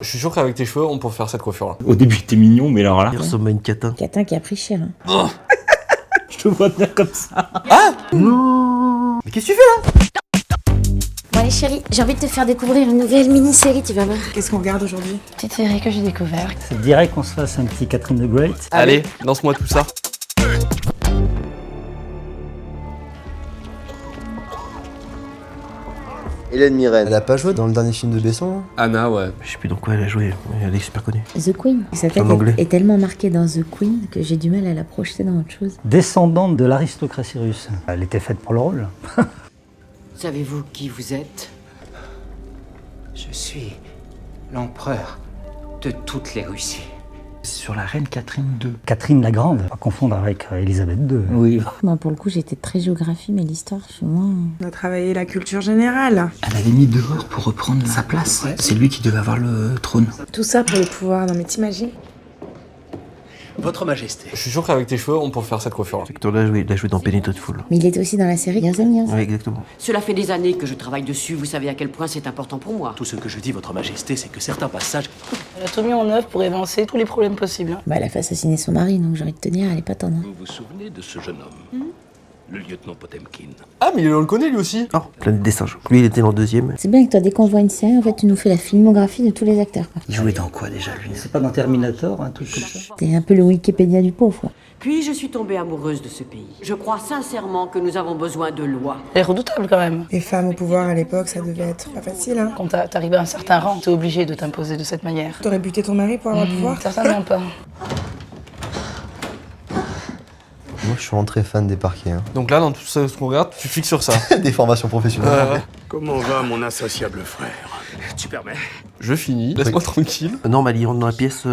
Je suis sûr qu'avec tes cheveux, on peut faire cette coiffure là. Au début, t'es mignon, mais alors là. Il ressemble à une catin. Catin qui a pris cher. Hein. Oh. Je te vois bien comme ça. Ah Non. Mais qu'est-ce que tu fais là? Bon allez chérie, j'ai envie de te faire découvrir une nouvelle mini-série, tu vas voir. Qu'est-ce qu'on regarde aujourd'hui? Petite série que j'ai découverte. Ça te dirait qu'on se fasse un petit Catherine the Great? Allez, lance-moi tout ça. Hélène Mirren. Elle a pas joué dans le dernier film de Besson? Anna, ouais. Je sais plus dans quoi elle a joué, mais elle est super connue. The Queen. Sa tête En anglais. est tellement marquée dans The Queen que j'ai du mal à la projeter dans autre chose. Descendante de l'aristocratie russe. Elle était faite pour le rôle. Savez-vous qui vous êtes? Je suis l'empereur de toutes les Russies. Sur la reine Catherine II. Catherine la Grande, pas confondre avec Elisabeth II. Oui. Moi pour le coup j'étais très géographie mais l'histoire chez moi... On a travaillé la culture générale. Elle avait mis dehors pour reprendre sa place. C'est lui qui devait avoir le trône. Tout ça pour le pouvoir, non mais t'imagines? Votre Majesté. Je suis sûr qu'avec tes cheveux, on peut faire cette coiffure là. Cet acteur-là, il a joué dans Penny Dreadful. Mais il était aussi dans la série Years and Years. Oui, exactement. Cela fait des années que je travaille dessus, vous savez à quel point c'est important pour moi. Tout ce que je dis, Votre Majesté, c'est que certains passages... Elle a tout mis en œuvre pour évincer tous les problèmes possibles. Bah elle a fait assassiner son mari donc j'ai envie de te dire, elle est pas tendre. Vous vous souvenez de ce jeune homme Le lieutenant Potemkin. Ah, mais on le connaît lui aussi. Oh, Planète des singes. Lui, il était dans le deuxième. C'est bien que toi dès qu'on voit une série, en fait tu nous fais la filmographie de tous les acteurs. Il jouait dans quoi déjà, lui? C'est pas dans Terminator, un truc comme ça? T'es un peu le Wikipédia du pauvre quoi. Puis je suis tombée amoureuse de ce pays. Je crois sincèrement que nous avons besoin de lois. Elle est redoutable quand même. Les femmes au pouvoir à l'époque, ça devait être pas facile, hein. Quand t'arrives à un certain rang, t'es obligé de t'imposer de cette manière. T'aurais buté ton mari pour avoir le pouvoir? Certainement pas. Moi, je suis rentré fan des parquets. Hein. Donc là, dans tout ce qu'on regarde, tu fixes sur ça. Des formations professionnelles. Ouais. Comment va mon insociable frère? Tu permets? Je finis, laisse-moi tranquille. Non, mais il rentre dans la pièce.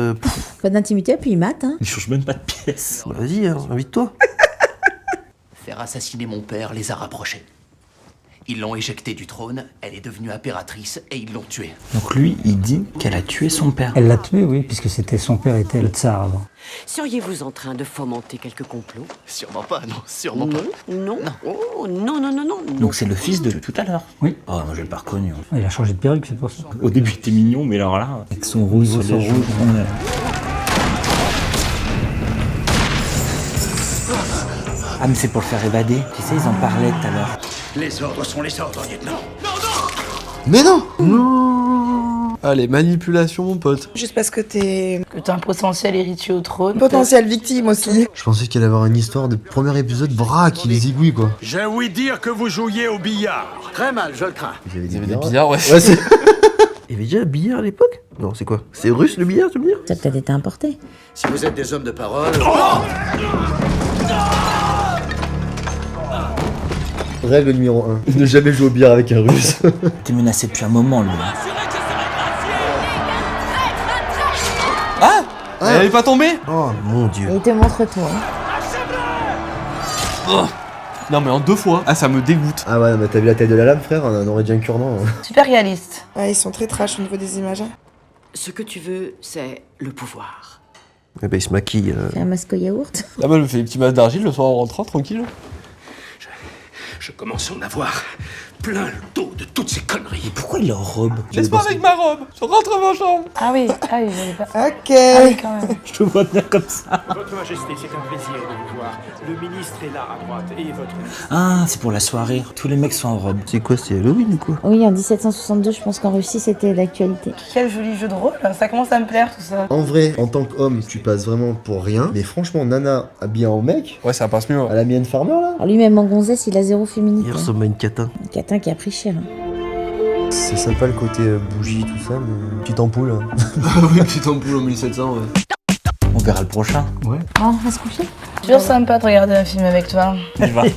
Pas d'intimité puis il mate hein. Il change même pas de pièce. Bah, vas-y, hein, invite-toi. Faire assassiner mon père les a rapprochés. Ils l'ont éjectée du trône, elle est devenue impératrice et ils l'ont tuée. Donc lui, il dit qu'elle a tué son père. Elle l'a tué, oui, puisque son père était le tsar avant. Seriez-vous en train de fomenter quelques complots? Sûrement pas, non, sûrement pas. Non. Oh, non, non, non, non. Donc c'est le fils de tout à l'heure? Oui. Oh, moi je l'ai pas reconnu. Il a changé de perruque, c'est pour ça. Au début, t'es mignon, mais alors là. Avec son rouge, son rouge. Ah, mais c'est pour le faire évader. Tu sais, ils en parlaient tout à l'heure. Les ordres sont les ordres, lieutenant. Mais non! Allez, manipulation, mon pote. Juste parce que t'es Que t'as un potentiel héritier au trône. potentielle victime aussi. Je pensais qu'il allait avoir une histoire de premier épisode vrac, il les égouille quoi. J'ai ouï dire que vous jouiez au billard. Très mal, je le crains. Il y avait Il y avait des billards. billards, ouais. Ouais, c'est. Il y avait déjà un billard à l'époque? Non, c'est quoi? C'est russe le billard, tu veux dire? Ça peut-être été importé. Si vous êtes des hommes de parole... Règle numéro 1. Ne jamais jouer au billard avec un russe. T'es menacé depuis un moment, lui. Ah, elle est pas tombée. Oh mon dieu. Et il te montre tout hein. Oh. Non, mais en 2 fois. Ah, ça me dégoûte. Ah ouais, mais t'as vu la taille de la lame, frère? On aurait dit un cure-dent. Hein. Super réaliste. Ouais, ils sont très trash au niveau des images. Hein. Ce que tu veux, c'est le pouvoir. Eh ben, il se maquille. Fais un masque au yaourt. Là, moi, je me fais des petits masses d'argile le soir en rentrant, tranquille. Je commence à en avoir plein le dos de toutes ces conneries. Pourquoi il est en robe? Laisse-moi avec ma robe. Je rentre dans ma chambre. Ah oui, j'avais pas... Ah Ok. oui, quand même. Je te vois bien comme ça. Votre Majesté, c'est un plaisir de vous voir. Le ministre est là à droite et votre... Ah, c'est pour la soirée. Tous les mecs sont en robe. C'est quoi? C'est Halloween ou quoi? Oui, en 1762, je pense qu'en Russie, c'était d'actualité. Quel joli jeu de rôle. Ça commence à me plaire tout ça. En vrai, en tant qu'homme, tu passes vraiment pour rien. Mais franchement, Nana habillée en mec, Ouais, ça passe mieux. à la Mylène Farmer là. Alors lui-même en gonzesse, il a zéro féminité. Il ressemble à une catin. Un catin qui a pris cher. Hein. C'est sympa le côté bougie, tout ça, mais petite ampoule. Hein. Oui, petite ampoule en 1700, ouais. On verra le prochain. Ouais. Bon, on va se coucher. Toujours sympa de regarder un film avec toi. Je vais.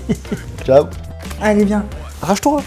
Ciao. Allez, bien. Arrache-toi.